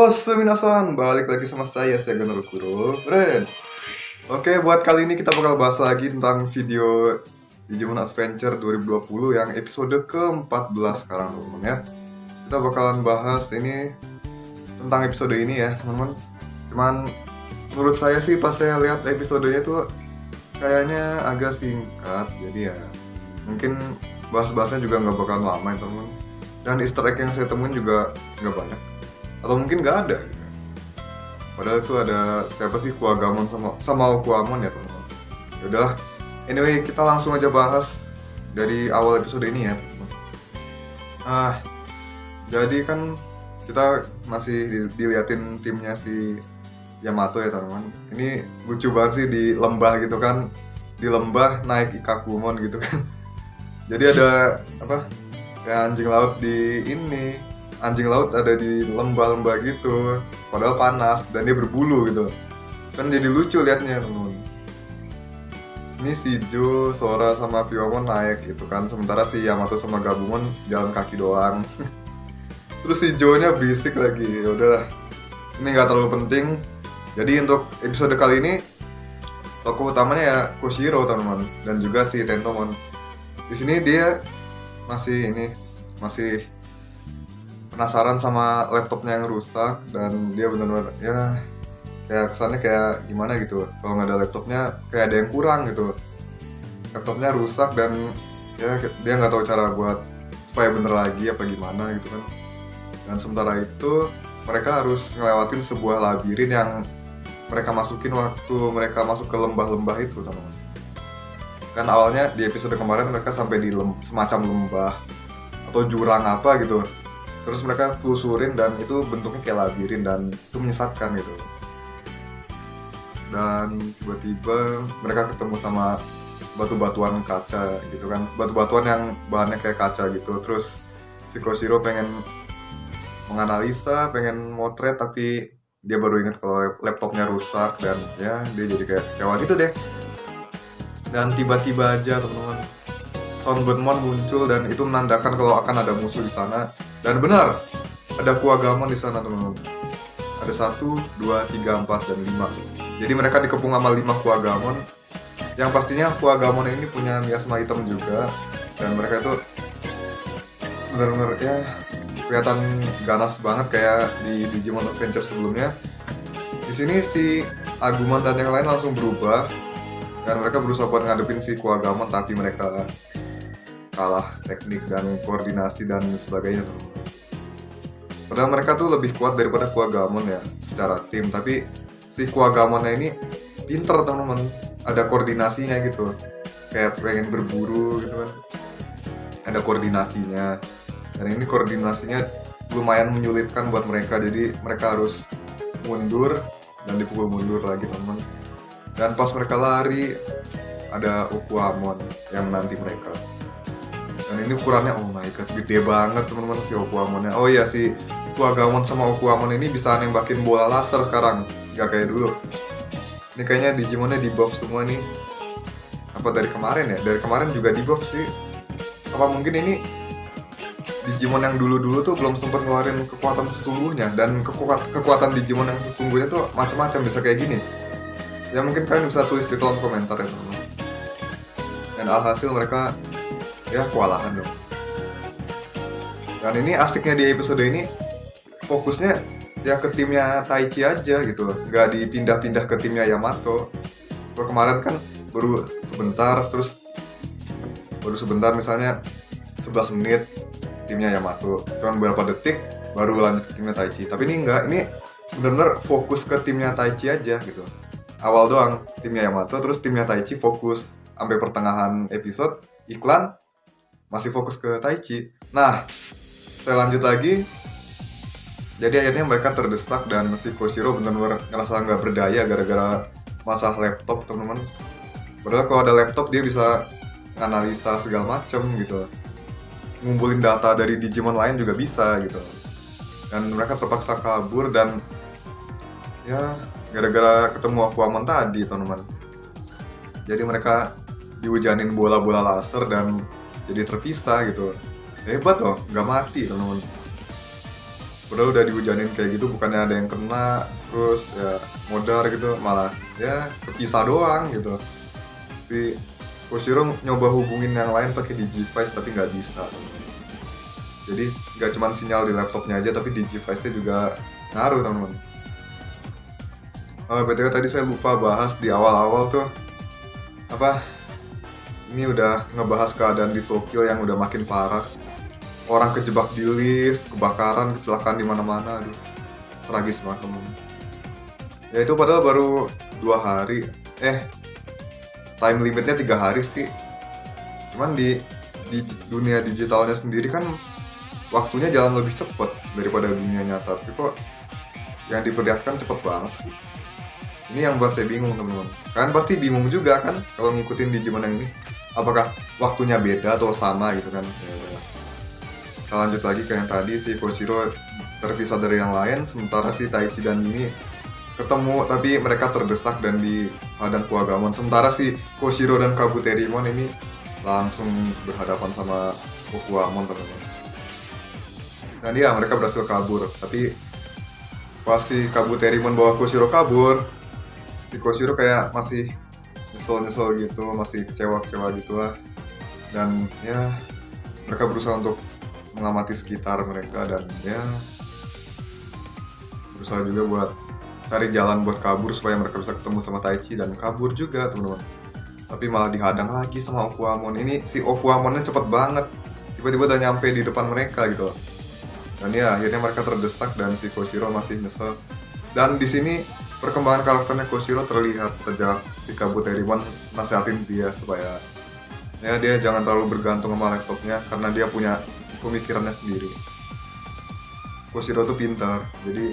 Minasan, balik lagi sama saya Gunnar Kuro, Ren. Oke, buat kali ini kita bakal bahas lagi tentang video Digimon Adventure 2020 yang episode ke-14 sekarang, teman-teman ya. Kita bakalan bahas ini tentang episode ini ya, teman-teman. Cuman menurut saya sih pas saya lihat episodenya tuh kayaknya agak singkat, jadi ya mungkin bahas-bahasnya juga nggak bakalan lama ya, teman-teman. Dan Easter egg yang saya temuin juga nggak banyak. Atau mungkin nggak ada gitu. Padahal itu ada siapa sih, Kuagamon sama Okuamon ya teman-teman. Ya udahlah, anyway kita langsung aja bahas dari awal episode ini ya teman-teman. Jadi kan kita masih diliatin timnya si Yamato ya teman-teman. Ini lucu banget sih di lembah gitu kan, di lembah naik Ikakumon gitu kan. Jadi ada apa, kayak anjing laut di ini, anjing laut ada di lembah-lembah gitu, padahal panas dan dia berbulu gitu kan, jadi lucu liatnya teman-teman. Ini si Jo, Sora sama Piyomon naik gitu kan, sementara si Yamato sama Gabumon jalan kaki doang. Terus si Jo nya berisik lagi. Ya udahlah, ini nggak terlalu penting. Jadi untuk episode kali ini tokoh utamanya ya Koshiro teman-teman, dan juga si Tentomon. Di sini dia masih penasaran sama laptopnya yang rusak, dan dia benar-benar ya kayak kesannya kayak gimana gitu, kalau nggak ada laptopnya kayak ada yang kurang gitu. Laptopnya rusak dan ya dia nggak tahu cara buat supaya bener lagi apa gimana gitu kan. Dan sementara itu mereka harus ngelewatin sebuah labirin yang mereka masukin waktu mereka masuk ke lembah-lembah itu teman-teman. Kan awalnya di episode kemarin mereka sampai di semacam lembah atau jurang apa gitu. Terus mereka telusurin dan itu bentuknya kayak labirin dan itu menyesatkan gitu. Dan tiba-tiba mereka ketemu sama batu-batuan kaca gitu kan. Batu-batuan yang bahannya kayak kaca gitu. Terus si Koshiro pengen menganalisa, pengen motret, tapi dia baru ingat kalau laptopnya rusak dan ya dia jadi kayak kecewa gitu deh. Dan tiba-tiba aja teman-teman, Sonbonmon muncul dan itu menandakan kalau akan ada musuh di sana. Dan benar, ada Kuagamon di sana teman-teman. Ada 1, 2, 3, 4, dan 5. Jadi mereka dikepung sama 5 Kuagamon. Yang pastinya Kuagamon ini punya miasma hitam juga. Dan mereka itu benar-benar ya kelihatan ganas banget kayak di Digimon Adventure sebelumnya. Di sini si Agumon dan yang lain langsung berubah. Dan mereka berusaha buat ngadepin si Kuagamon, tapi mereka kalah teknik dan koordinasi dan sebagainya teman-teman. Padahal mereka tuh lebih kuat daripada Kuagamon ya secara tim, tapi si Kuagamonnya ini pinter teman-teman, ada koordinasinya gitu, kayak pengen berburu gitu kan, ada koordinasinya. Dan ini koordinasinya lumayan menyulitkan buat mereka, jadi mereka harus mundur dan dipukul mundur lagi teman-teman. Dan pas mereka lari ada Okuamon yang menanti mereka. Dan ini ukurannya, oh my god, gede banget teman-teman si Okuamonnya. Oh iya, si Kuagamon sama Okuamon ini bisa nembakin bola laser sekarang, nggak kayak dulu. Ini kayaknya Digimonnya di buff semua nih. Apa dari kemarin ya? Dari kemarin juga di buff sih. Apa mungkin ini Digimon yang dulu-dulu tuh belum sempat ngeluarin kekuatan sesungguhnya, dan kekuatan Digimon yang sesungguhnya tuh macam-macam, bisa kayak gini. Ya mungkin kalian bisa tulis di kolom komentar ya teman-teman. Dan alhasil mereka ya kewalahan dong. Dan ini asiknya di episode ini, fokusnya ya ke timnya Taichi aja gitu, nggak dipindah-pindah ke timnya Yamato. Kalau kemarin kan baru sebentar misalnya 11 menit timnya Yamato, cuma beberapa detik baru lanjut ke timnya Taichi. Tapi ini enggak, ini bener-bener fokus ke timnya Taichi aja gitu. Awal doang timnya Yamato, terus timnya Taichi fokus sampai pertengahan episode, iklan masih fokus ke Taichi. Nah, saya lanjut lagi. Jadi akhirnya mereka terdesak dan si Koshiro benar-benar ngerasa nggak berdaya gara-gara masalah laptop teman-teman. Padahal kalau ada laptop dia bisa analisa segala macem gitu, ngumpulin data dari Digimon lain juga bisa gitu. Dan mereka terpaksa kabur dan ya gara-gara ketemu Akuamon tadi teman-teman. Jadi mereka dihujanin bola-bola laser dan jadi terpisah gitu. Hebat loh, nggak mati teman-teman. Padahal udah dihujanin kayak gitu, bukannya ada yang kena, terus ya modar gitu, malah ya kepisah doang gitu. Tapi Koshiro nyoba hubungin yang lain pakai Digivice tapi nggak bisa. Jadi nggak cuma sinyal di laptopnya aja, tapi Digivice-nya juga ngaruh teman-teman. BTW tadi saya lupa bahas di awal-awal tuh apa, ini udah ngebahas keadaan di Tokyo yang udah makin parah. Orang kejebak di lift, kebakaran, kecelakaan di mana-mana, aduh, tragis banget teman. Ya itu padahal baru 2 hari, time limitnya 3 hari sih. Cuman di dunia digitalnya sendiri kan waktunya jalan lebih cepet daripada dunia nyata. Tapi kok yang diperlihatkan cepet banget sih. Ini yang buat saya bingung teman-teman. Kalian pasti bingung juga kan kalau ngikutin Digimon yang ini. Apakah waktunya beda atau sama gitu kan? Ya. Kita lanjut lagi ke yang tadi, si Koshiro terpisah dari yang lain, sementara si Taichi dan Mimi ketemu tapi mereka terdesak dan dihadang Kuwagamon. Sementara si Koshiro dan Kabuterimon ini langsung berhadapan sama Okuamon teman-teman. Dan ya mereka berhasil kabur, tapi pas si Kabuterimon bawa Koshiro kabur, si Koshiro kayak masih nyesel gitu, masih kecewa gitu lah. Dan ya mereka berusaha untuk mengamati sekitar mereka dan ya berusaha juga buat cari jalan buat kabur supaya mereka bisa ketemu sama Taichi dan kabur juga teman-teman. Tapi malah dihadang lagi sama Okuamon. Ini si Okuamonnya cepet banget, tiba-tiba udah nyampe di depan mereka gitu. Dan ya akhirnya mereka terdesak dan si Koshiro masih nyesel. Dan di sini perkembangan karakternya Koshiro terlihat sejak si Kabuterimon nasihatin dia supaya ya dia jangan terlalu bergantung sama laptopnya karena dia punya pemikirannya sendiri. Koshiro tuh pintar, jadi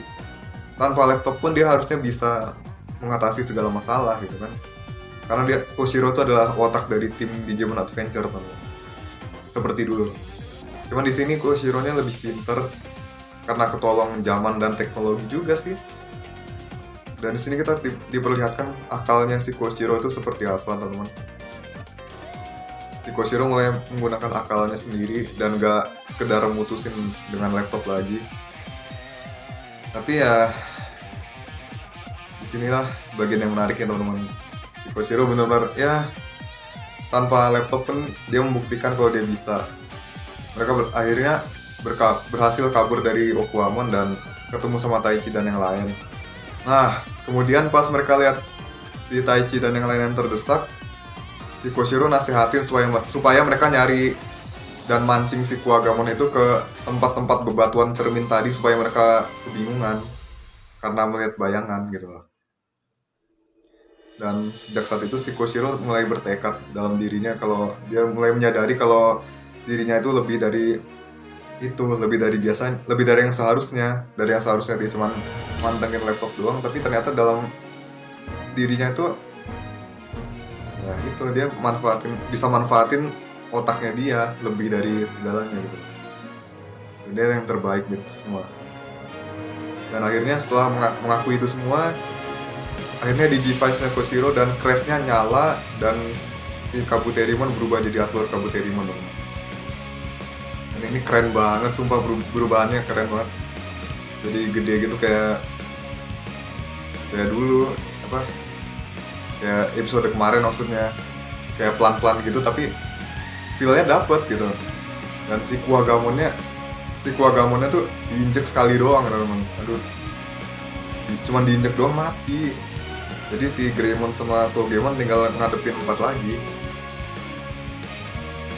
tanpa laptop pun dia harusnya bisa mengatasi segala masalah gitu kan. Karena Koshiro tuh adalah otak dari tim Digimon Adventure teman-teman. Seperti dulu. Cuman di sini Koshiro-nya lebih pintar karena ketolong zaman dan teknologi juga sih. Dan di sini kita diperlihatkan akalnya si Koshiro itu seperti apa teman-teman. Si Koshiro mulai menggunakan akalnya sendiri dan gak sekedar mutusin dengan laptop lagi. Tapi ya disinilah bagian yang menarik ya teman-teman. Si Koshiro benar-benar ya tanpa laptop pun dia membuktikan kalau dia bisa. Mereka akhirnya berhasil kabur dari Okuamon dan ketemu sama Taichi dan yang lain. Nah kemudian pas mereka lihat si Taichi dan yang lain yang terdesak, si Koshiro nasihatin supaya mereka nyari dan mancing si Kuwagamon itu ke tempat-tempat bebatuan cermin tadi supaya mereka kebingungan karena melihat bayangan gitu loh. Dan sejak saat itu si Koshiro mulai bertekad dalam dirinya kalau dia mulai menyadari kalau dirinya itu lebih dari biasanya, lebih dari yang seharusnya. Dari yang seharusnya dia cuma mantengin laptop doang, tapi ternyata dalam dirinya itu ya itu dia bisa manfaatin otaknya dia lebih dari segalanya gitu. Dia yang terbaik gitu semua. Dan akhirnya setelah mengakui itu semua, akhirnya Digivice-nya Koshiro dan crash-nya nyala dan si Kabuterimon berubah jadi Atlur Kabuterimon. Dan ini keren banget, sumpah perubahannya keren banget. Jadi gede gitu kayak dulu kayak episode kemarin maksudnya, kayak pelan-pelan gitu tapi feel-nya dapet gitu. Dan si Kuwagamonnya tuh diinjek sekali doang teman-teman. Aduh, cuman diinjek doang mati. Jadi si Greymon sama Togemon tinggal ngadepin 4 lagi.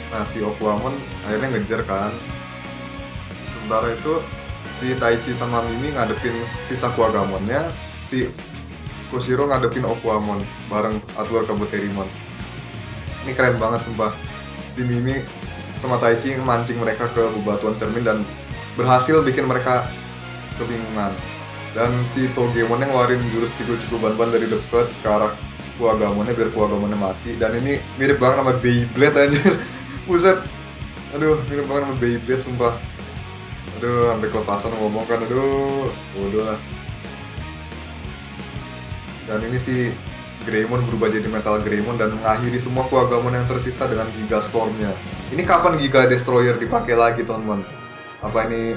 Nah si Okuamon akhirnya ngejar kan. Sementara itu si Taichi sama Mimi ngadepin sisa Kuwagamonnya, si Koshiro ngadepin Okuamon bareng Atlur Kabuterimon. Ini keren banget sumpah. Si Mimi sama Taichi mancing mereka ke bebatuan cermin dan berhasil bikin mereka kebingungan. Dan si Togemon yang ngeluarin jurus Chiku Ban dari dekat ke arah Kuwagamonnya biar Kuwagamonnya mati. Dan ini mirip banget sama Beyblade anjir. Buset. Aduh, mirip banget sama Beyblade sumpah. Aduh, sampai kelepasan ngomong kan. Aduh, bodoh lah. Dan ini si Greymon berubah jadi Metal Greymon dan mengakhiri semua Kuwagamon yang tersisa dengan Giga Storm-nya. Ini kapan Giga Destroyer dipakai lagi teman-teman? Apa ini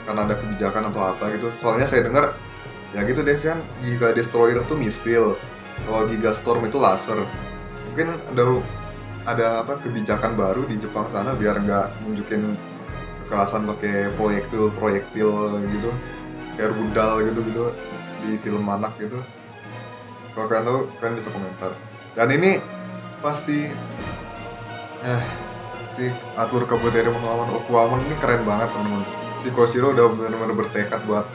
karena ada kebijakan atau apa gitu. Soalnya saya dengar ya gitu deh kan, Giga Destroyer tuh misil, kalau Giga Storm itu laser. Mungkin ada apa kebijakan baru di Jepang sana biar nggak nunjukin kekerasan pakai proyektil gitu, kayak rudal gitu di film anak gitu. Kalau kalian tahu, kalian bisa komentar. Dan ini pasti si Atlur Kabuterimon melawan Okuamon ini keren banget teman-teman. Si Koshiro udah benar-benar bertekad buat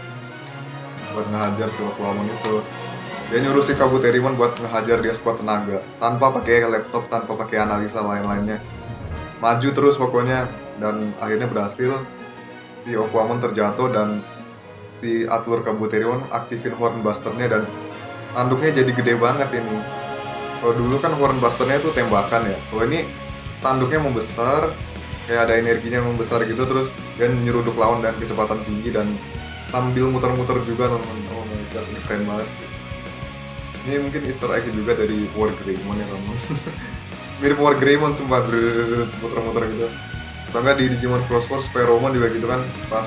ngehajar si Okuamon itu. Dia nyuruh si Kabuterimon buat ngehajar dia sekuat tenaga, tanpa pakai laptop, tanpa pakai analisa lain-lainnya. Maju terus pokoknya, dan akhirnya berhasil. Si Okuamon terjatuh dan si Atlur Kabuterimon aktifin Horn Buster-nya dan tanduknya jadi gede banget ini. Kalau dulu kan Horn Buster-nya itu tembakan ya. Kalau ini tanduknya membesar, kayak ada energinya membesar gitu, terus dia nyeruduk lawan dengan kecepatan tinggi dan sambil muter-muter juga teman-teman. Oh my god, ini keren banget. Ini mungkin easter egg juga dari War Greymon ya teman-teman. Mirip War Greymon sumpah, muter-muter gitu. Atau enggak di Digimon Cross Wars Sparrowmon juga gitu kan, pas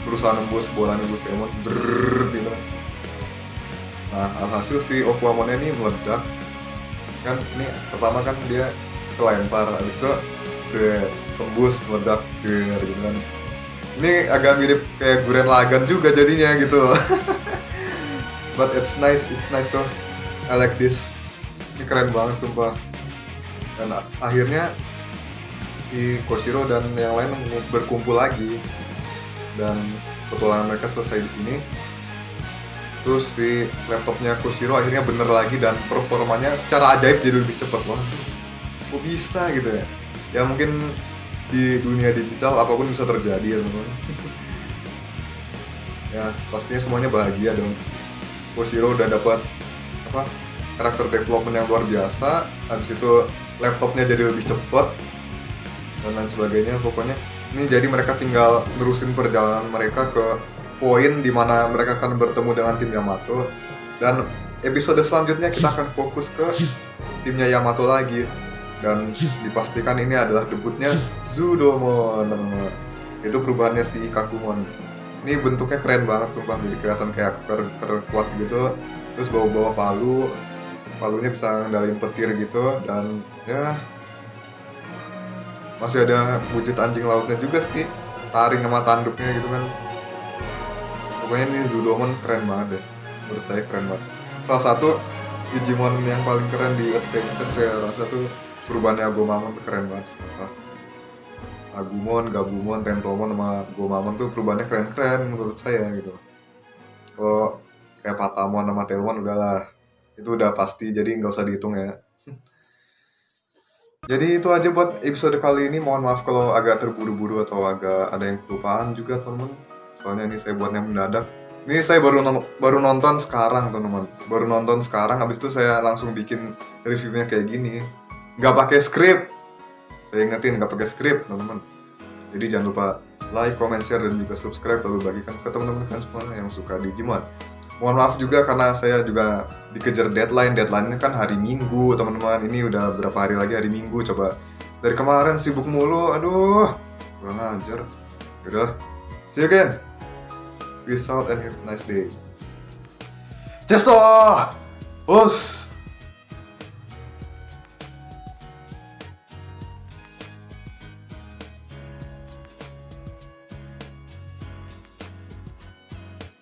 berusaha nembus bola nembus Greymon gitu. Nah, alhasil si Okuamonnya ini meledak. Kan ini pertama kan dia kelempar, habis itu tembus meledak gitu kan. Ini agak mirip kayak Gurren Lagann juga jadinya gitu. But it's nice though. I like this. Ini keren banget sumpah. Dan akhirnya si Koshiro dan yang lain berkumpul lagi. Dan petualangan mereka selesai di sini. Terus si laptopnya Koshiro akhirnya bener lagi dan performanya secara ajaib jadi lebih cepat banget. Kok bisa gitu ya? Ya mungkin di dunia digital apapun bisa terjadi ya teman-teman. Ya pastinya semuanya bahagia dong. Koshiro udah dapat karakter development yang luar biasa. Habis itu laptopnya jadi lebih cepat dan lain sebagainya. Pokoknya ini jadi mereka tinggal nerusin perjalanan mereka ke poin dimana mereka akan bertemu dengan tim Yamato. Dan episode selanjutnya kita akan fokus ke timnya Yamato lagi. Dan dipastikan ini adalah debutnya Zudomon, teman-teman. Itu perubahannya si Ikakumon. Ini bentuknya keren banget sumpah, jadi kelihatan kayak kuat gitu. Terus bawa palunya bisa ngendalin petir gitu. Dan ya masih ada wujud anjing lautnya juga sih, taring sama tanduknya gitu kan. Pokoknya ini Zudomon keren banget deh, menurut saya keren banget. Salah satu Digimon yang paling keren di Adventure saya rasa tuh perubahannya Agumon keren banget. Agumon, Gabumon, Tentomon sama Gomamon tuh perubahannya keren-keren menurut saya gitu. Kalau kayak Patamon sama Tailmon udahlah, itu udah pasti, jadi nggak usah dihitung ya. Jadi itu aja buat episode kali ini. Mohon maaf kalau agak terburu-buru atau agak ada yang kelupaan juga teman-teman. Soalnya ini saya buatnya mendadak. Ini saya baru nonton sekarang teman-teman. Baru nonton sekarang, habis itu saya langsung bikin reviewnya kayak gini. Nggak pakai skrip. Saya ingetin nggak pakai skrip teman-teman. Jadi jangan lupa like, comment, share, dan juga subscribe, lalu bagikan ke teman-teman kalian semua yang suka Digimon. Mohon maaf juga karena saya juga dikejar deadline-nya kan hari Minggu teman-teman. Ini udah berapa hari lagi hari Minggu, coba dari kemarin sibuk mulu, aduh kurang ajar. Yaudah, see you again, peace out and have a nice day. Cesto, bos.